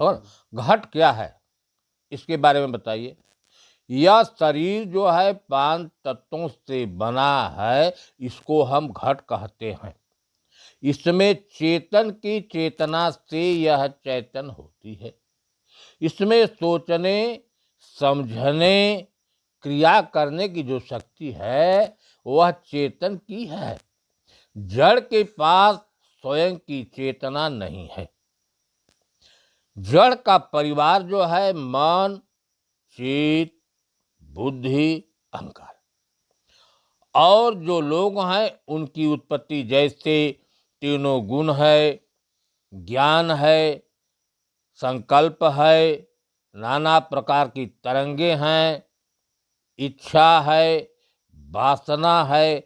और घट क्या है इसके बारे में बताइए। यह शरीर जो है 5 तत्वों से बना है, इसको हम घट कहते हैं। इसमें चेतन की चेतना से यह चैतन होती है। इसमें सोचने, समझने, क्रिया करने की जो शक्ति है वह चेतन की है। जड़ के पास स्वयं की चेतना नहीं है। जड़ का परिवार जो है मन, चित्त, बुद्धि, अहंकार, और जो लोग हैं उनकी उत्पत्ति जैसे तीनों गुण है, ज्ञान है, संकल्प है, नाना प्रकार की तरंगे हैं, इच्छा है, वासना है,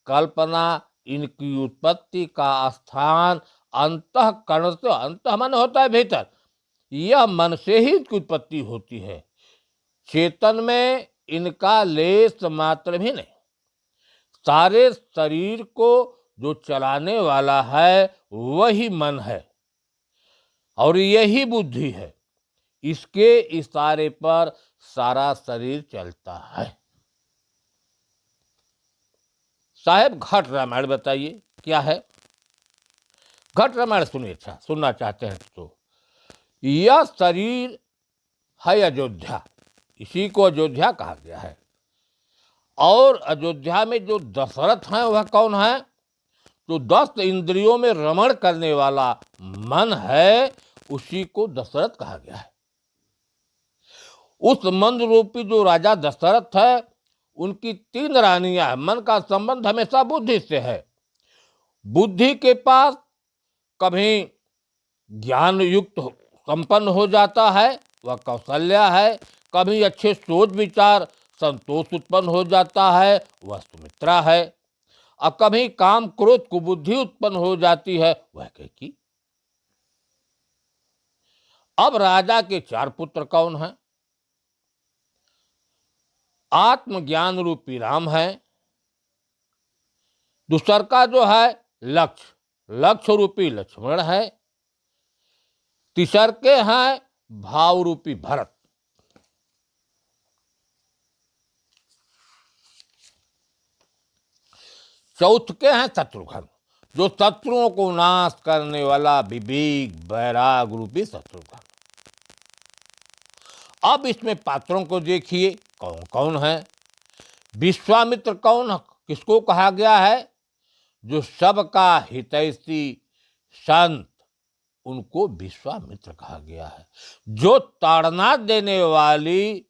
कल्पना, इनकी उत्पत्ति का स्थान अंतःकरण से, अंतः मन होता है भीतर, यह मन से ही इनकी उत्पत्ति होती है। चेतन में इनका लेश मात्र भी नहीं। सारे शरीर को जो चलाने वाला है वही मन है और यही बुद्धि है। इसके इशारे पर सारा शरीर चलता है। साहब घट रामायण बताइए क्या है। घट रामायण सुनिए, अच्छा सुनना चाहते हैं तो। यह शरीर है अयोध्या, इसी को अयोध्या कहा गया है। और अयोध्या में जो दशरथ हैं वह कौन है? तो 10 इंद्रियों में रमण करने वाला मन है, उसी को दशरथ कहा गया है। उस मन रूपी जो राजा दशरथ है, उनकी 3 रानियां हैं। मन का संबंध हमेशा बुद्धि से है। बुद्धि के पास कभी ज्ञान युक्त संपन्न हो जाता है, वह कौशल्या है। कभी अच्छे सोच विचार संतोष उत्पन्न हो जाता है, वह सुमित्रा है। और कभी काम क्रोध कुबुद्धि उत्पन्न हो जाती है, वह कैकेयी। अब राजा के 4 पुत्र कौन हैं? आत्मज्ञान रूपी राम है। दूसर का जो है लक्ष्य रूपी लक्ष्मण है। तीसर के हैं भाव रूपी भरत। चौथ के हैं शत्रुघ्न, जो शत्रुओं को नाश करने वाला विवेक वैराग रूपी शत्रुघ्न। अब इसमें पात्रों को देखिए कौन कौन है। विश्वामित्र कौन, किसको कहा गया है? जो सबका हितैषी संत, उनको विश्वामित्र कहा गया है। जो ताड़ना देने वाली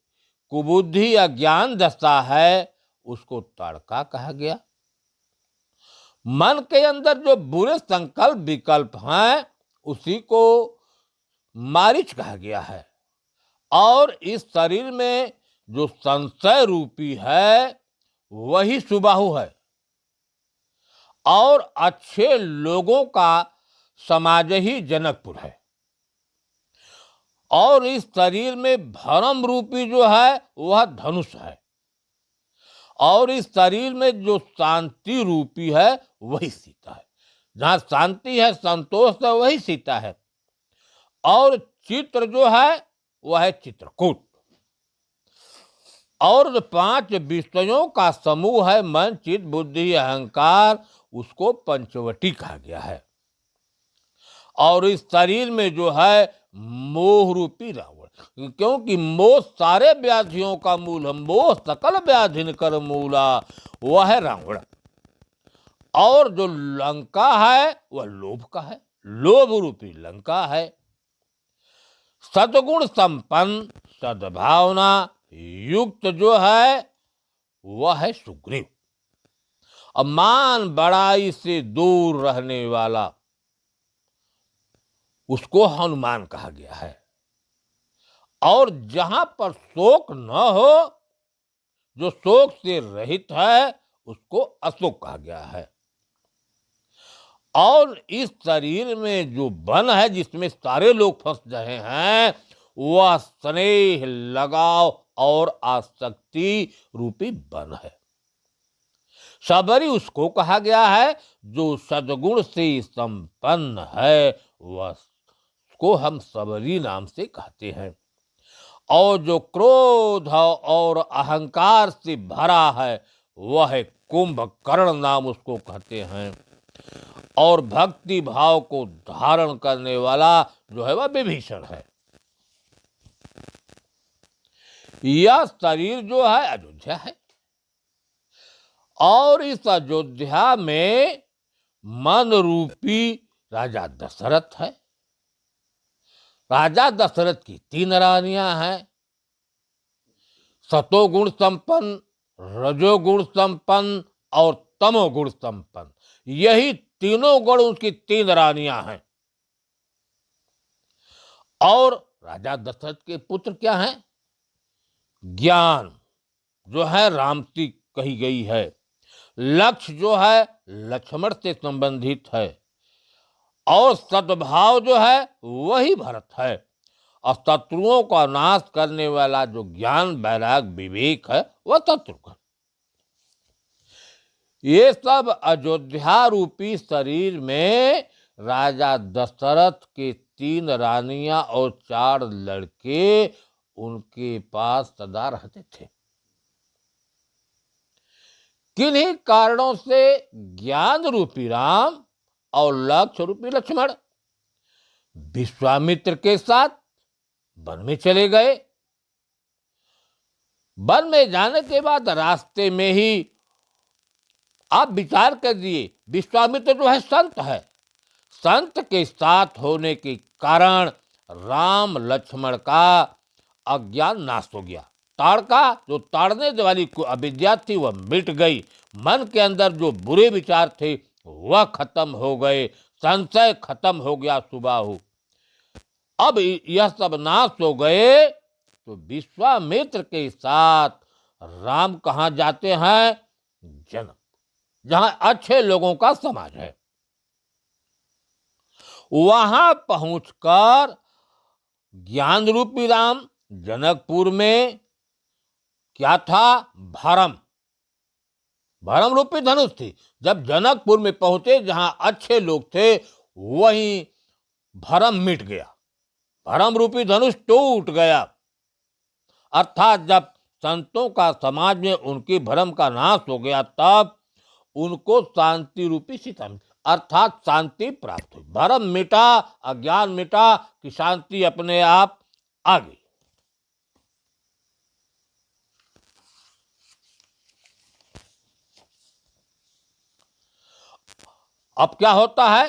कुबुद्धि अज्ञान दशा है, उसको ताड़का कहा गया। मन के अंदर जो बुरे संकल्प विकल्प हैं, उसी को मारीच कहा गया है। और इस शरीर में जो संशय रूपी है, वही सुबाहु है। और अच्छे लोगों का समाज ही जनकपुर है। और इस शरीर में भरम रूपी जो है वह धनुष है। और इस शरीर में जो शांति रूपी है वही सीता है। जहां शांति है, संतोष है, वही सीता है। और चित्र जो है वह है चित्रकूट। और जो 5 विषयों का समूह है, मन चित्त बुद्धि अहंकार, उसको पंचवटी कहा गया है। और इस शरीर में जो है मोह रूपी रावण, क्योंकि मोह सारे व्याधियों का मूल है। मोह सकल व्याधिन कर मूला, वह है रावण। और जो लंका है वह लोभ का है, लोभ रूपी लंका है। सद्गुण संपन्न सद्भावना युक्त जो है वह है सुग्रीव। और मान बड़ाई से दूर रहने वाला, उसको हनुमान कहा गया है। और जहां पर शोक न हो, जो शोक से रहित है, उसको अशोक कहा गया है। और इस शरीर में जो बन है, जिसमें सारे लोग फंस रहे हैं, वह स्नेह, लगाव और आसक्ति रूपी बन है। सबरी उसको कहा गया है जो सद्गुण से संपन्न है, वह उसको हम सबरी नाम से कहते हैं। और जो क्रोध और अहंकार से भरा है वह है कुंभकर्ण नाम उसको कहते हैं। और भक्ति भाव को धारण करने वाला जो है वह विभीषण है। यह शरीर जो है अयोध्या है और इस अयोध्या में मन रूपी राजा दशरथ है। राजा दशरथ की 3 रानियां हैं, सतोगुण संपन्न, रजोगुण संपन्न और तमोगुण संपन्न। यही तीनों गुण उसकी 3 रानियां हैं। और राजा दशरथ के पुत्र क्या हैं? ज्ञान जो है रामती कही गई है, लक्ष्य जो है लक्ष्मण से संबंधित है और सद्भाव जो है वही भरत है। और शत्रुओं का नाश करने वाला जो ज्ञान वैराग विवेक है वह शत्रुघ्न। ये सब अयोध्या रूपी शरीर में राजा दशरथ के 3 रानियां और 4 लड़के उनके पास सदा रहते थे। किन्हीं कारणों से ज्ञान रूपी राम और लक्ष्य रूपी लक्ष्मण विश्वामित्र के साथ वन में चले गए। वन में जाने के बाद रास्ते में ही आप विचार कर दिए, विश्वामित्र जो है संत है, संत के साथ होने के कारण राम लक्ष्मण का अज्ञान नाश हो गया। ताड़का जो ताड़ने वाली अविद्या थी वह मिट गई। मन के अंदर जो बुरे विचार थे वह खत्म हो गए, संशय खत्म हो गया सुबाहु। अब यह सब नाश हो गए तो विश्वामित्र के साथ राम कहाँ जाते हैं? जनक, जहां अच्छे लोगों का समाज है। वहां पहुंचकर ज्ञान रूपी राम जनकपुर में क्या था? भरम रूपी धनुष थी। जब जनकपुर में पहुंचे जहां अच्छे लोग थे वहीं भरम मिट गया, भरम रूपी धनुष टूट गया। अर्थात जब संतों का समाज में उनके भरम का नाश हो गया तब उनको शांति रूपी सीता मिली, अर्थात शांति प्राप्त हुई। भरम मिटा, अज्ञान मिटा कि शांति अपने आप आ गई। अब क्या होता है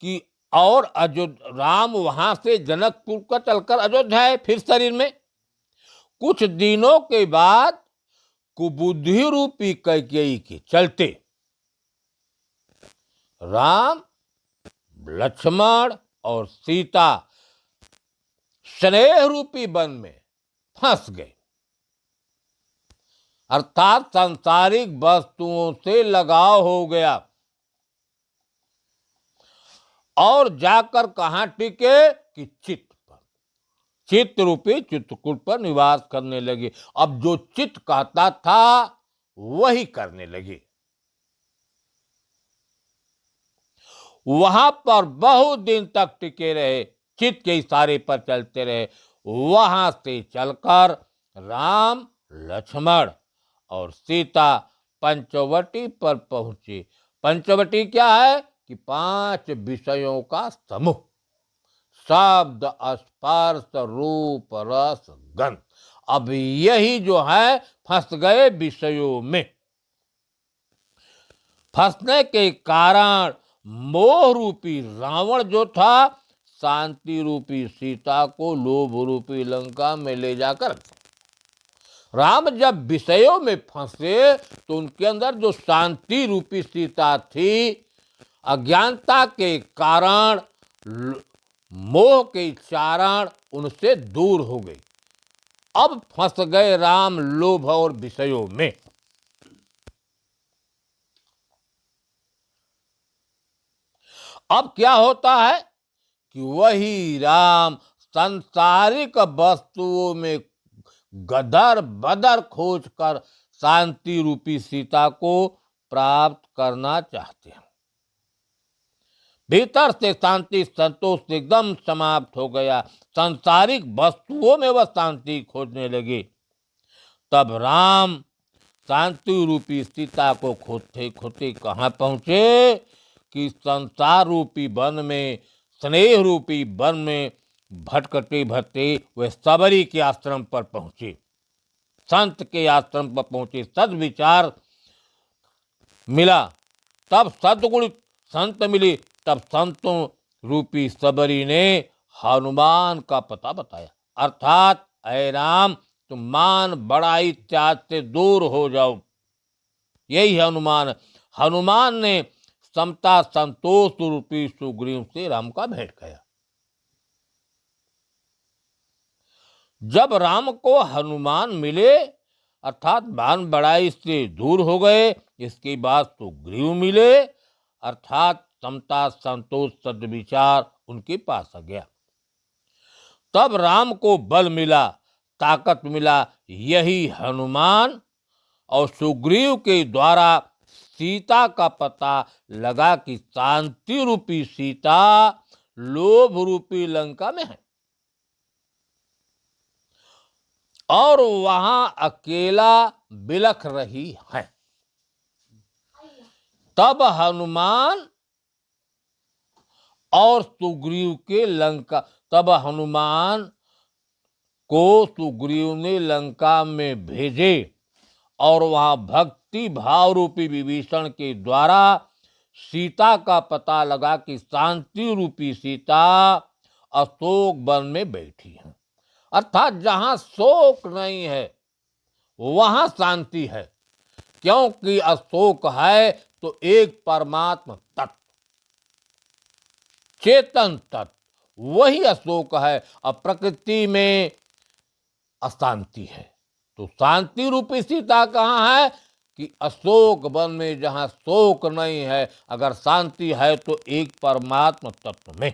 कि और राम वहां से जनकपुर का चलकर अयोध्या है फिर शरीर में। कुछ दिनों के बाद कुबुद्धि रूपी कैकेयी के चलते राम, लक्ष्मण और सीता स्नेह रूपी वन में फंस गए, अर्थात सांसारिक वस्तुओं से लगाव हो गया और जाकर कहां टिके कि चित्त पर, चित्त रूपी चित्रकूट पर निवास करने लगे। अब जो चित्त कहता था वही करने लगे। वहां पर बहुत दिन तक टिके रहे, चित्त के इशारे पर चलते रहे। वहां से चलकर राम, लक्ष्मण और सीता पंचवटी पर पहुंचे। पंचवटी क्या है कि 5 विषयों का समूह, शब्द, स्पर्श, रूप, रस, गंध। अब यही जो है फंस गए विषयों में। फंसने के कारण मोह रूपी रावण जो था शांति रूपी सीता को लोभ रूपी लंका में ले जाकर, राम जब विषयों में फंसे तो उनके अंदर जो शांति रूपी सीता थी अज्ञानता के कारण, मोह के कारण उनसे दूर हो गई। अब फंस गए राम लोभ और विषयों में। अब क्या होता है कि वही राम सांसारिक वस्तुओं में गदर बदर खोज कर शांति रूपी सीता को प्राप्त करना चाहते हैं। भीतर से शांति संतोष एकदम समाप्त हो गया। सांसारिक वस्तुओं में वह शांति खोजने लगे। तब राम शांति रूपी सीता को खोजते खोजते कहाँ पहुंचे कि संसार रूपी वन में, स्नेह रूपी वन में भटकते भटकते वे सबरी के आश्रम पर पहुंचे। संत के आश्रम पर पहुंचे, सद्विचार मिला, तब सद्गुण संत मिले। तब संतों रूपी सबरी ने हनुमान का पता बताया, अर्थात ऐ राम, तुम मान बड़ाई त्याग से दूर हो जाओ। यही हनुमान। हनुमान ने समता संतोष रूपी सुग्रीव से राम का भेंट किया। जब राम को हनुमान मिले अर्थात मान बड़ाई से दूर हो गए, इसके बाद सुग्रीव मिले अर्थात समता संतोष सद्विचार उनके पास आ गया। तब राम को बल मिला, ताकत मिला। यही हनुमान और सुग्रीव के द्वारा सीता का पता लगा कि शांति रूपी सीता लोभ रूपी लंका में है और वहां अकेला बिलख रही है। तब हनुमान और सुग्रीव के लंका, तब हनुमान को सुग्रीव ने लंका में भेजे और वहां भक्ति भाव रूपी विभीषण के द्वारा सीता का पता लगा कि शांति रूपी सीता अशोक वन में बैठी है। अर्थात जहां शोक नहीं है वहां शांति है, क्योंकि अशोक है तो एक परमात्मा तत्व, चेतन तत्व, वही अशोक है। और प्रकृति में अशांति है, तो शांति रूपी सीता कहाँ है कि अशोक वन में, जहां शोक नहीं है। अगर शांति है तो एक परमात्मा तत्व में।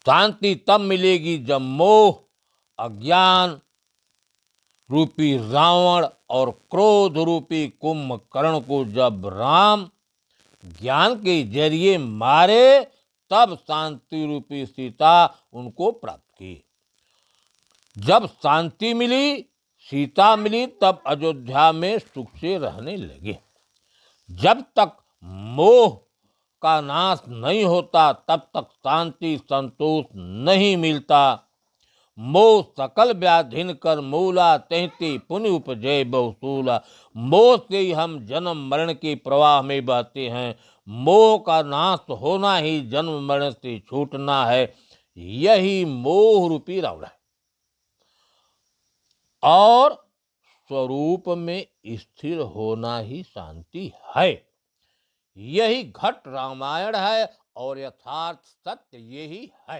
शांति तब मिलेगी जब मोह, अज्ञान रूपी रावण और क्रोध रूपी कुंभकर्ण को जब राम ज्ञान के जरिए मारे, तब शांति रूपी सीता उनको प्राप्त की। जब शांति मिली, सीता मिली, तब अयोध्या में सुख से रहने लगे। जब तक मोह का नाश नहीं होता तब तक शांति संतोष नहीं मिलता। मोह सकल व्याधिन कर मूला, तहते पुण्य उपजय बहुसूला। मोह से ही हम जन्म मरण के प्रवाह में बहते हैं। मोह का नाश होना ही जन्म मरण से छूटना है। यही मोह रूपी रावण है और स्वरूप में स्थिर होना ही शांति है। यही घट रामायण है और यथार्थ सत्य यही है।